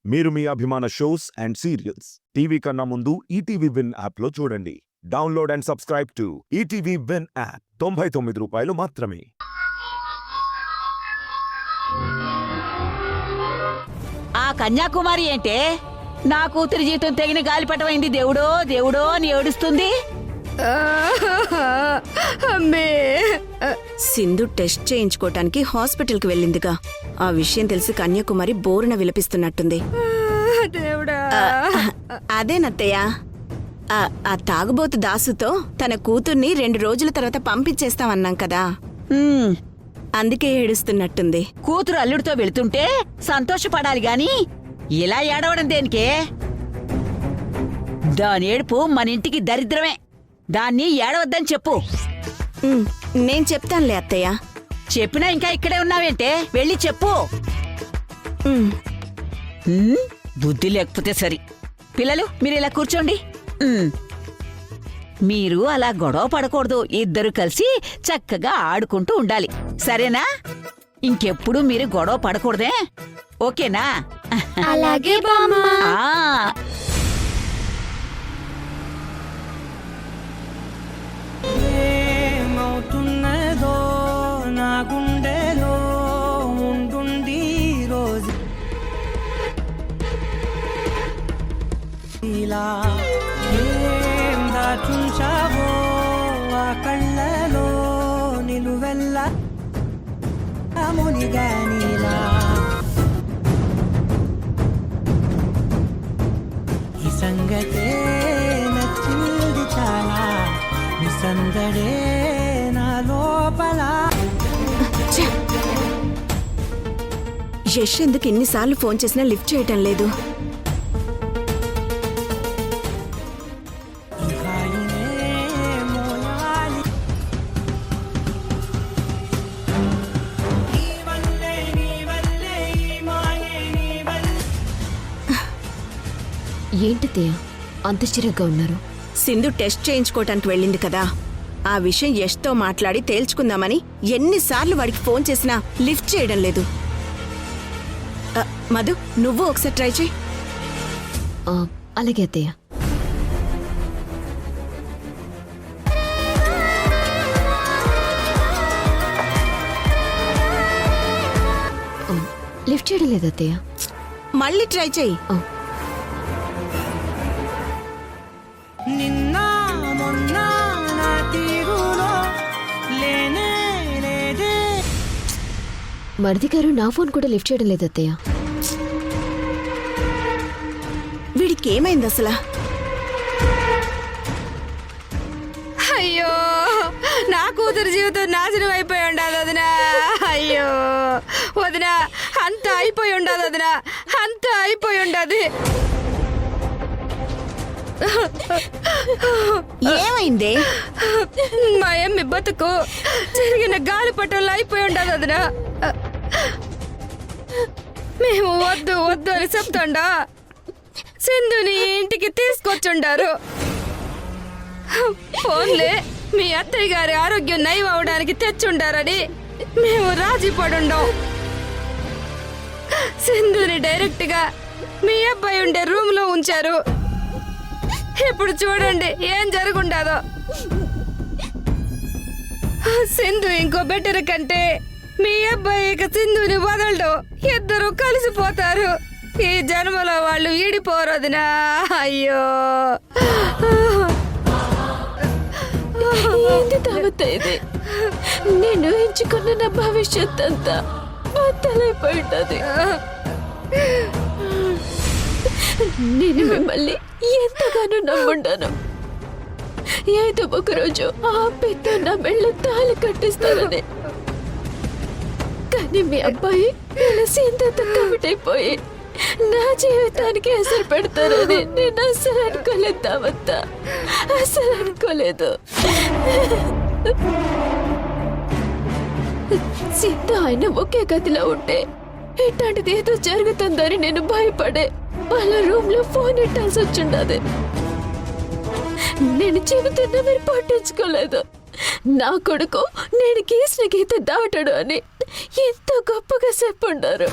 మీరు మీ అభిమాన shows and serials TV కన్నా ముందు ఈటీవీ విన్ యాప్లో చూడండి. Download and subscribe to ETV win app. 99 రూపాయలు మాత్రమే. ఆ కన్యాకుమారి ఏంటే నా కూతురి జీవితం తెగిన గాలిపటమైంది, దేవుడో దేవుడో అని ఏడుస్తుంది. సింధు టెస్ట్ చేయించుకోటానికి హాస్పిటల్కి వెళ్ళిందిగా. ఆ విషయం తెలిసి కన్యాకుమారి బోరున విలపిస్తున్నట్టుంది. అదేనత్తయ్య, ఆ తాగుబోతు దాసుతో తన కూతుర్ని 2 రోజుల తర్వాత పంపించేస్తామన్నాం కదా, అందుకే ఏడుస్తున్నట్టుంది. కూతురు అల్లుడితో వెళుతుంటే సంతోషపడాలి గాని ఇలా ఏడవడం దేనికే? దాని ఏడుపు మన ఇంటికి దరిద్రమే. దాన్ని ఏడవద్దని చెప్పు. నేను చెప్తానులే అత్తయ్య. చెప్పినా ఇంకా ఇక్కడే ఉన్నావేంటే? వెళ్ళి చెప్పు. బుద్ధి లేకపోతే సరి. పిల్లలు, మీరు ఇలా కూర్చోండి. మీరు అలా గొడవ పడకూడదు. ఇద్దరు కలిసి చక్కగా ఆడుకుంటూ ఉండాలి, సరేనా? ఇంకెప్పుడు మీరు గొడవ పడకూడదే, ఓకేనా? అలాగే బామ్మ. ఏమవుతున్నదో నా గుండెలో ఉండుండి రోజు ఇలా ఏం దాచుంచావో ఆ కళ్ళలో నిలువెల్ల మునిగానిలా ఈ సంగతే నచ్చింది చాలా, సందడే నా లోపల. యశ్ ఎందుకు ఎన్నిసార్లు ఫోన్ చేసినా లిఫ్ట్ చేయటం లేదు? ఏంటి తేయ అంత చిరగ్గా ఉన్నారు? సింధు టెస్ట్ చేయించుకోవటానికి వెళ్ళింది కదా, ఆ విషయం యష్తో మాట్లాడి తేల్చుకుందామని ఎన్నిసార్లు వాడికి ఫోన్ చేసినా లిఫ్ట్ చేయడం లేదు. మధు, నువ్వు ఒకసారి ట్రై చేయి. అలాగే అత్తయ్య. లిఫ్ట్ చేయడం లేదు అత్తయ్య. మళ్ళీ ట్రై చేయి. నిన్న మొన్న నా తీరులో లేనే లేదే. మరిది గారు నా ఫోన్ కూడా లిఫ్ట్ చేయడం లేదు అత్తయ్య. వీడికి ఏమైంది అసలు? అయ్యో, నా కూతురు జీవితం నాశనం అయిపోయి ఉండదు వదినా. అయ్యో వదినా, అంత అయిపోయి ఉండదు వదినా, అంత అయిపోయి ఉండదు. ఏమైంది? మా ఎమ్మి బతుకు జరిగిన గాలిపటంలో అయిపోయి ఉండదు వదినా. మేము వద్దు వద్దు అని చెప్తుండా సింధుని ఇంటికి తీసుకొచ్చుండారు. ఫోన్లే మీ అత్తయ్య గారి ఆరోగ్యం నయం అవడానికి తెచ్చుండారని మేము రాజీ పడుండం. సింధుని డైరెక్ట్ గా మీ అబ్బాయి ఉండే రూమ్ లో ఉంచారు. ఇప్పుడు చూడండి ఏం జరుగుండదో. సింధు ఇంకో బెటర్ కంటే మీ అబ్బాయి ఇక సింధుని వదలడు. ఇద్దరు కలిసిపోతారు. ఈ జన్మలో వాళ్ళు ఈడిపోరదునా. అయ్యో, ఏంటి తాగుతాయిది? నేను ఎంచుకున్న నా భవిష్యత్ అంతా బద్దలైపోయి ఉంటది. నేను మిమ్మల్ని ఎంతగానో నమ్ముండాను. ఏదో ఒకరోజు ఆ పెద్ద నా మెళ్ళ తాళి కట్టిస్తానని. కానీ మీ అబ్బాయి సింధుతో కమిటైపోయి నా జీవితానికి అసలు పెడతారని నేను అసలు అనుకోలేదు దావత్త, అసలు అనుకోలేదు. సింధు ఆయన ఒకే గదిలో ఉంటే ఇట్లాంటిది ఏదో జరుగుతుందని నేను భయపడే వాళ్ళ రూమ్ లో ఫోన్ ఇట్టాల్సి వచ్చిండదు. నేను చెబుతున్నా మీరు పట్టించుకోలేదు. నా కొడుకు నేను గీసిన గీత దాటడు అని ఎంతో గొప్పగా చెప్పుండారు.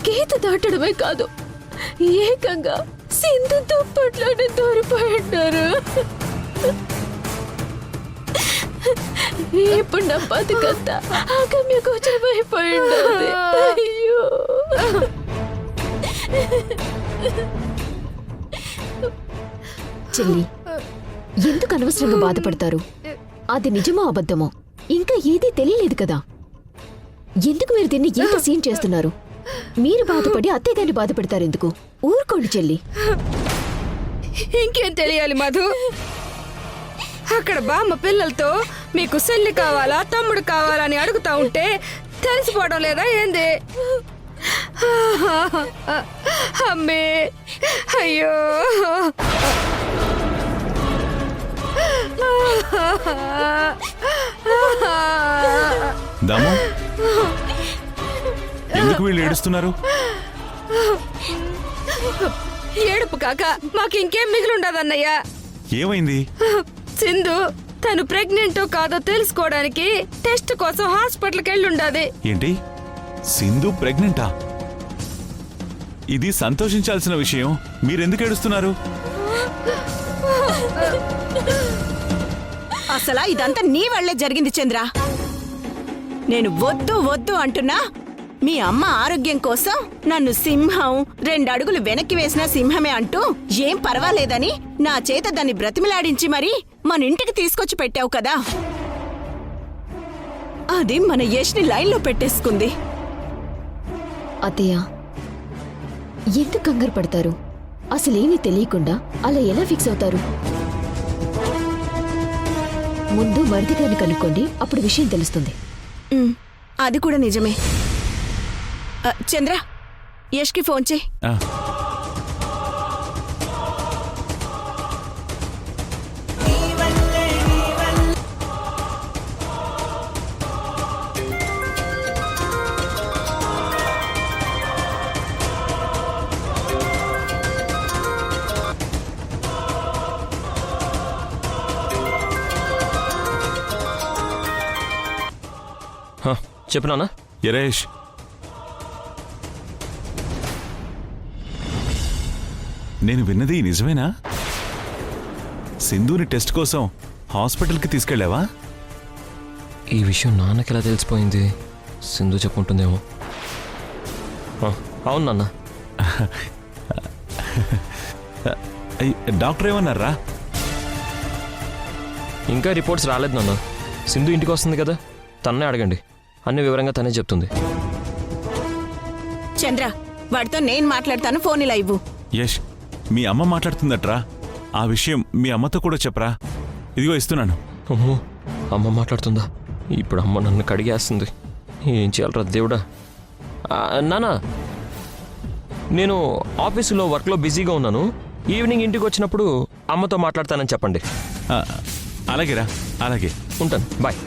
గీత దాటడమే కాదు, ఏకంగా సింధు దుప్పట్లోనే దూరిపోయి ఉంటారు. ఇప్పుడు నా బతుకంతా ఆగమ్య గోచరమైపోయి ఉండదు. అయ్యో, చెల్లి, ఎందుకు అనవసరంగా బాధపడతారు? అది నిజమో అబద్ధమో ఇంకా ఏదీ తెలియలేదు కదా. ఎందుకు మీరు దీన్ని ఎంత సీన్ చేస్తున్నారు? మీరు బాధపడి అత్తయ్యగారిని బాధపెడతారు ఎందుకు? ఊరుకోండి చెల్లి. ఇంకేం తెలియాలి మధు? అక్కడ బామ్మ పిల్లలతో మీకు చెల్లి కావాలా తమ్ముడు కావాలా అని అడుగుతా ఉంటే తెలిసిపోవడం లేదా ఏంది? అమ్మే, అయ్యో, దాము, ఎందుకు వీళ్ళు ఏడుస్తున్నారు? ఏడుపు కాక మాకు ఇంకేం మిగిలిండదన్నయ్యా. ఏమైంది? సింధు తను ప్రెగ్నెంటో కాదో తెలుసుకోవడానికి టెస్ట్ కోసం హాస్పిటల్కి వెళ్ళుండాది. ఏంటి, సింధు ప్రెగ్నెంటా? ఇది సంతోషించాల్సిన విషయం. మీరెందుకు ఏడుస్తున్నారు? అసలా ఇదంతా నీ వల్లే జరిగింది చంద్ర. నేను వద్దు వద్దు అంటున్నా, మీ అమ్మ ఆరోగ్యం కోసం నన్ను సింహం 2 అడుగులు వెనక్కి వేసిన సింహమే అంటూ ఏం పర్వాలేదని నా చేత దాన్ని బ్రతిమిలాడించి మరీ మన ఇంటికి తీసుకొచ్చి పెట్టావు కదా. అది మన యష్ని లైన్లో పెట్టేసుకుంది. అత్తయ్య, ఎందుకు కంగారు పడతారు? అసలేమీ తెలియకుండా అలా ఎలా ఫిక్స్ అవుతారు? ముందు మరిది గారిని కనుక్కోండి, అప్పుడు విషయం తెలుస్తుంది. అది కూడా నిజమే. చంద్ర, యష్కి ఫోన్ చేయి. ఆ, చెప్పు నాన్న. యరేష్, నేను విన్నది నిజమేనా? సింధుని టెస్ట్ కోసం హాస్పిటల్కి తీసుకెళ్ళావా? ఈ విషయం నాన్నకి ఎలా తెలిసిపోయింది? సింధు చెప్పుంటుందేమో. అవును నాన్న. డాక్టర్ ఏమన్నారా? ఇంకా రిపోర్ట్స్ రాలేదు నాన్న. సింధు ఇంటికి వస్తుంది కదా, తన్నే అడగండి, అన్ని వివరంగా తనే చెప్తుంది. చంద్ర, వాడితో నేను మాట్లాడతాను, ఫోన్ ఇలా ఇవ్వు. యష్, మీ అమ్మ మాట్లాడుతుందట్రా. ఆ విషయం మీ అమ్మతో కూడా చెప్పరా. ఇదిగో ఇస్తున్నాను. అమ్మో, అమ్మ మాట్లాడుతుందా? ఇప్పుడు అమ్మ నన్ను కడిగేస్తుంది. ఏం చేయాలరా దేవుడా. నానా, నేను ఆఫీసులో వర్క్లో బిజీగా ఉన్నాను. ఈవినింగ్ ఇంటికి వచ్చినప్పుడు అమ్మతో మాట్లాడతానని చెప్పండి. అలాగేరా, అలాగే. ఉంటాను, బాయ్.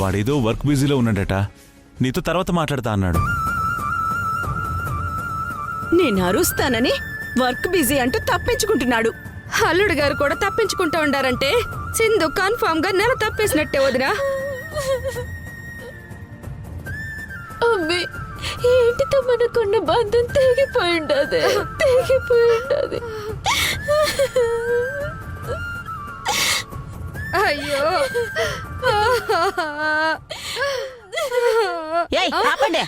వాడేదో వర్క్ బిజీలో ఉన్నాడట, నీతో తర్వాత మాట్లాడతా అన్నాడు. నేను అరుస్తానని వర్క్ బిజీ అంటూ తప్పించుకుంటున్నాడు. అల్లుడు గారు కూడా తప్పించుకుంటూ ఉండారంటే సింధు కన్ఫామ్ గా నెల తప్పేసినట్టే వదినా. అమ్మే, ఏంటితో మనకున్న బంధం తెగిపోయి ఉండదు, తెగిపోయి ఉండదు. అయ్యో, ఏయ్, ఆపండి.